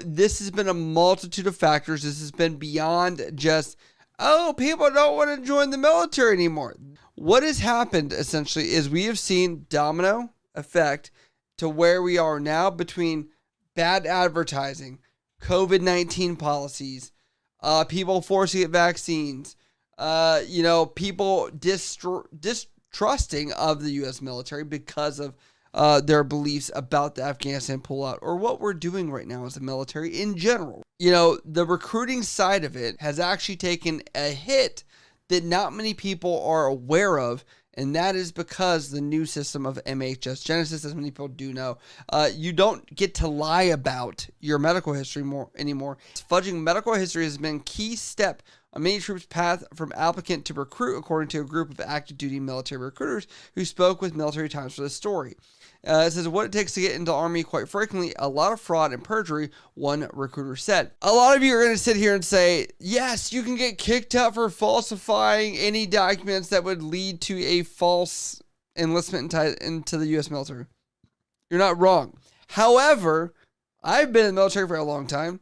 this has been a multitude of factors. This has been beyond just, oh, people don't want to join the military anymore. What has happened essentially is we have seen domino effect to where we are now between bad advertising, COVID-19 policies, people forcing to get vaccines, people distrusting of the U.S. military because of their beliefs about the Afghanistan pullout or what we're doing right now as a military in general. The recruiting side of it has actually taken a hit that not many people are aware of, and that is because the new system of MHS Genesis, as many people do know, you don't get to lie about your medical history anymore. Fudging medical history has been a key step on many troops' path from applicant to recruit, according to a group of active duty military recruiters who spoke with Military Times for this story. It says, what it takes to get into the Army, quite frequently, a lot of fraud and perjury, one recruiter said. A lot of you are going to sit here and say, yes, you can get kicked out for falsifying any documents that would lead to a false enlistment into the U.S. military. You're not wrong. However, I've been in the military for a long time,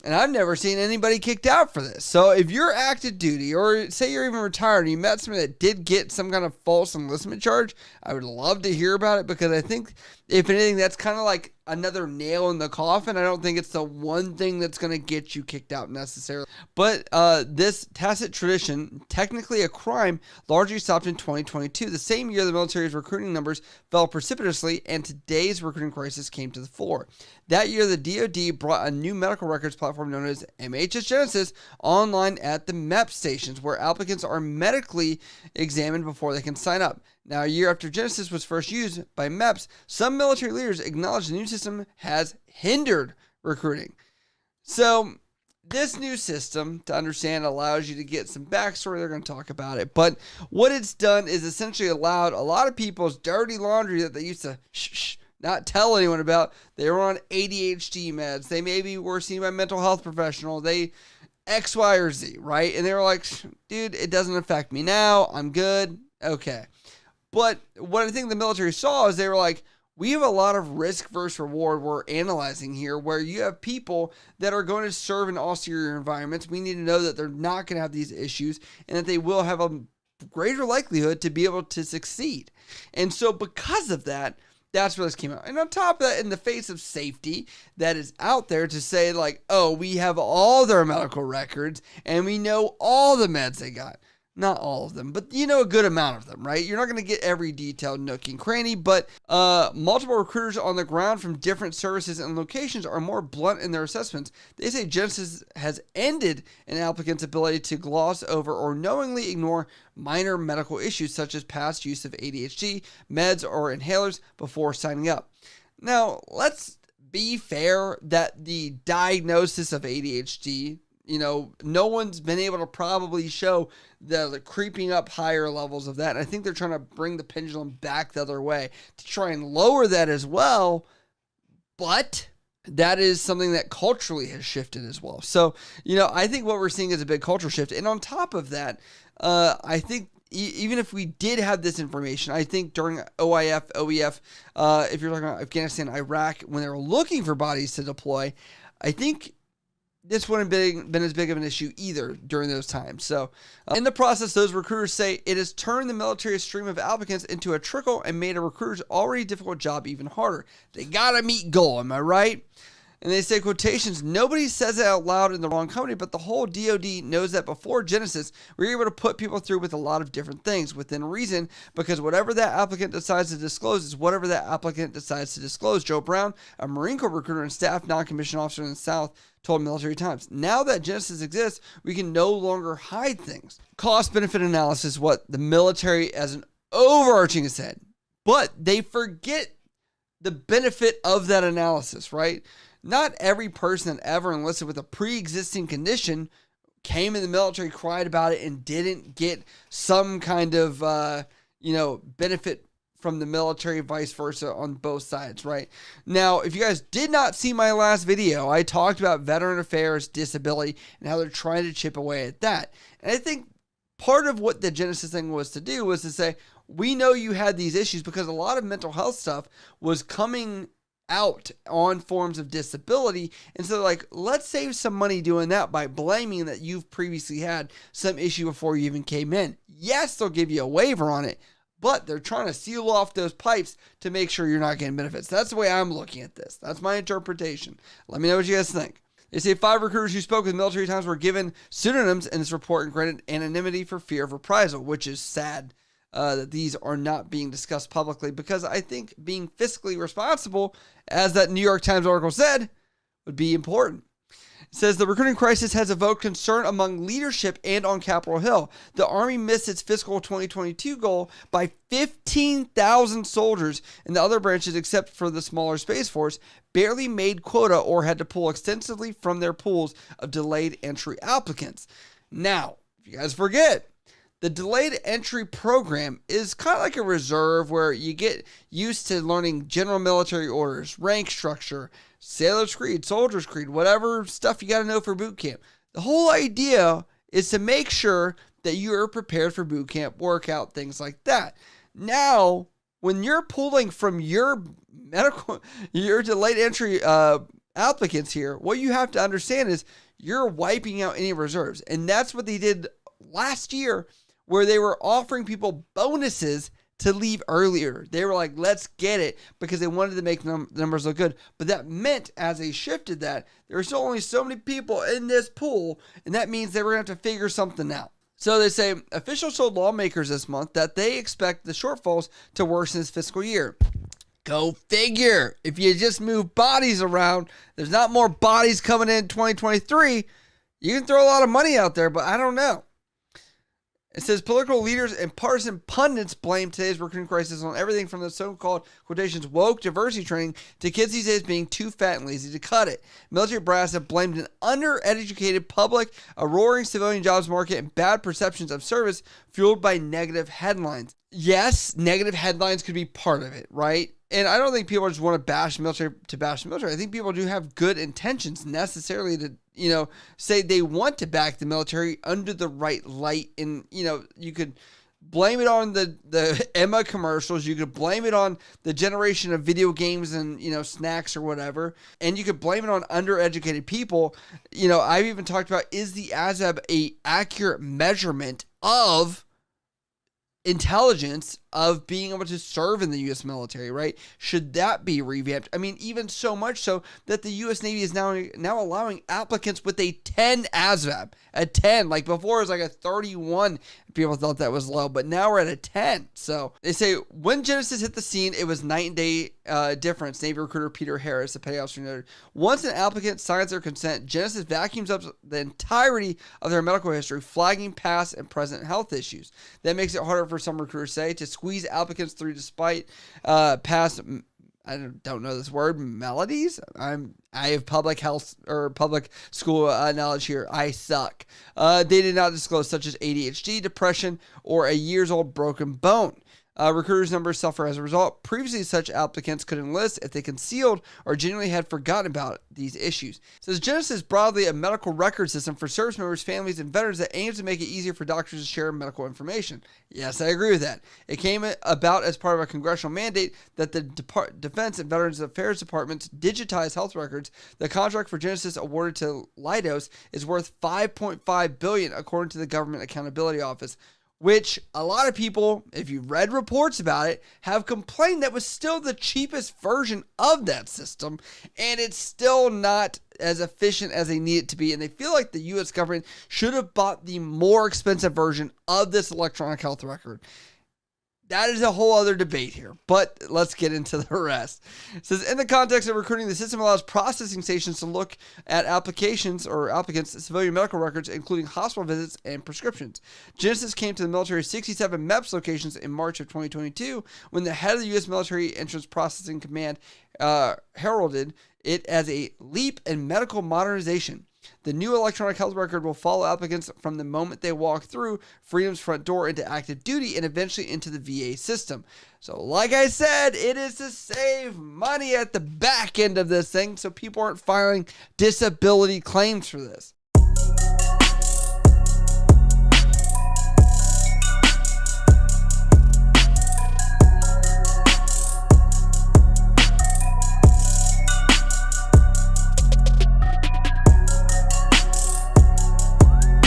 and I've never seen anybody kicked out for this. So if you're active duty, or say you're even retired and you met somebody that did get some kind of false enlistment charge, I would love to hear about it, because I think, if anything, that's kind of like another nail in the coffin. I don't think it's the one thing that's going to get you kicked out necessarily. But this tacit tradition, technically a crime, largely stopped in 2022, the same year the military's recruiting numbers fell precipitously and today's recruiting crisis came to the fore. That year, the DoD brought a new medical records platform known as MHS Genesis online at the MEP stations, where applicants are medically examined before they can sign up. Now, a year after Genesis was first used by MEPs, some military leaders acknowledge the new system has hindered recruiting. So, this new system, to understand, allows you to get some backstory. They're going to talk about it. But what it's done is essentially allowed a lot of people's dirty laundry that they used to not tell anyone about. They were on ADHD meds. They maybe were seen by a mental health professional. They X, Y, or Z, right? And they were like, dude, it doesn't affect me now. I'm good. Okay. But what I think the military saw is they were like, we have a lot of risk versus reward we're analyzing here, where you have people that are going to serve in austere environments. We need to know that they're not going to have these issues and that they will have a greater likelihood to be able to succeed. And so because of that, that's where this came out. And on top of that, in the face of safety that is out there to say like, oh, we have all their medical records and we know all the meds they got. Not all of them, but a good amount of them, right? You're not going to get every detailed nook and cranny, but multiple recruiters on the ground from different services and locations are more blunt in their assessments. They say Genesis has ended an applicant's ability to gloss over or knowingly ignore minor medical issues such as past use of ADHD, meds, or inhalers before signing up. Now, let's be fair that the diagnosis of ADHD, no one's been able to probably show the creeping up higher levels of that. And I think they're trying to bring the pendulum back the other way to try and lower that as well. But that is something that culturally has shifted as well. So, I think what we're seeing is a big cultural shift. And on top of that, I think even if we did have this information, I think during OIF, OEF, if you're talking about Afghanistan, Iraq, when they were looking for bodies to deploy, I think this wouldn't have been as big of an issue either during those times. So in the process, those recruiters say it has turned the military's stream of applicants into a trickle and made a recruiter's already difficult job even harder. They got to meet goal, am I right? And they say, quotations, nobody says it out loud in the wrong company, but the whole DoD knows that before Genesis, we were able to put people through with a lot of different things within reason, because whatever that applicant decides to disclose is whatever that applicant decides to disclose. Joe Brown, a Marine Corps recruiter and staff non-commissioned officer in the South, told Military Times. Now that Genesis exists, we can no longer hide things. Cost-benefit analysis, what the military as an overarching has said, but they forget the benefit of that analysis, right? Not every person that ever enlisted with a pre-existing condition came in the military, cried about it, and didn't get some kind of, benefit from the military, vice versa, on both sides, right? Now, if you guys did not see my last video, I talked about veteran affairs, disability, and how they're trying to chip away at that. And I think part of what the Genesis thing was to do was to say, we know you had these issues, because a lot of mental health stuff was coming out on forms of disability. And so like, let's save some money doing that by blaming that you've previously had some issue before you even came in. Yes, they'll give you a waiver on it, but they're trying to seal off those pipes to make sure you're not getting benefits. That's the way I'm looking at this. That's my interpretation. Let me know what you guys think. They say 5 recruiters who spoke with military times were given pseudonyms in this report and granted anonymity for fear of reprisal, which is sad that these are not being discussed publicly, because I think being fiscally responsible, as that New York Times article said, would be important. It says the recruiting crisis has evoked concern among leadership and on Capitol Hill. The Army missed its fiscal 2022 goal by 15,000 soldiers, and the other branches, except for the smaller Space Force, barely made quota or had to pull extensively from their pools of delayed entry applicants. Now, if you guys forget, the delayed entry program is kind of like a reserve where you get used to learning general military orders, rank structure, sailor's creed, soldier's creed, whatever stuff you got to know for boot camp. The whole idea is to make sure that you're prepared for boot camp, workout, things like that. Now, when you're pulling from your delayed entry applicants here, what you have to understand is you're wiping out any reserves. And that's what they did last year, where they were offering people bonuses to leave earlier. They were like, let's get it, because they wanted to make numbers look good. But that meant, as they shifted that, there were still only so many people in this pool, and that means they were going to have to figure something out. So they say officials told lawmakers this month that they expect the shortfalls to worsen this fiscal year. Go figure. If you just move bodies around, there's not more bodies coming in 2023. You can throw a lot of money out there, but I don't know. It says political leaders and partisan pundits blame today's recruiting crisis on everything from the so-called quotations woke diversity training to kids these days being too fat and lazy to cut it. Military brass have blamed an undereducated public, a roaring civilian jobs market, and bad perceptions of service fueled by negative headlines. Yes, negative headlines could be part of it, right? And I don't think people just want to bash the military to bash the military. I think people do have good intentions necessarily to, say they want to back the military under the right light. And, you could blame it on the Emma commercials. You could blame it on the generation of video games and, snacks or whatever. And you could blame it on undereducated people. I've even talked about, is the ASVAB a accurate measurement of intelligence of being able to serve in the U.S. military, right? Should that be revamped? I mean, even so much so that the U.S. Navy is now allowing applicants with a 10 ASVAB. A 10. Like before it was like a 31. People thought that was low, but now we're at a 10. So they say when Genesis hit the scene, it was night and day difference. Navy recruiter Peter Harris, the petty officer, noted. Once an applicant signs their consent, Genesis vacuums up the entirety of their medical history, flagging past and present health issues. That makes it harder for some recruiters, say, to squeeze applicants through despite past, I don't know this word, melodies. I have public health or public school knowledge here. I suck. They did not disclose such as ADHD, depression, or a years-old broken bone. Recruiters' numbers suffer as a result. Previously, such applicants could enlist if they concealed or genuinely had forgotten about these issues. It says Genesis is broadly a medical record system for service members, families, and veterans that aims to make it easier for doctors to share medical information. Yes, I agree with that. It came about as part of a congressional mandate that the Defense and Veterans Affairs Departments digitize health records. The contract for Genesis awarded to Leidos is worth $5.5 billion, according to the Government Accountability Office, which a lot of people, if you've read reports about it, have complained that was still the cheapest version of that system, and it's still not as efficient as they need it to be, and they feel like the U.S. government should have bought the more expensive version of this electronic health record. That is a whole other debate here, but let's get into the rest. It says, in the context of recruiting, the system allows processing stations to look at applications or applicants' civilian medical records, including hospital visits and prescriptions. Genesis came to the military's 67 MEPS locations in March of 2022 when the head of the U.S. Military Entrance Processing Command heralded it as a leap in medical modernization. The new electronic health record will follow applicants from the moment they walk through Freedom's front door into active duty and eventually into the VA system. So like I said, it is to save money at the back end of this thing so people aren't filing disability claims for this.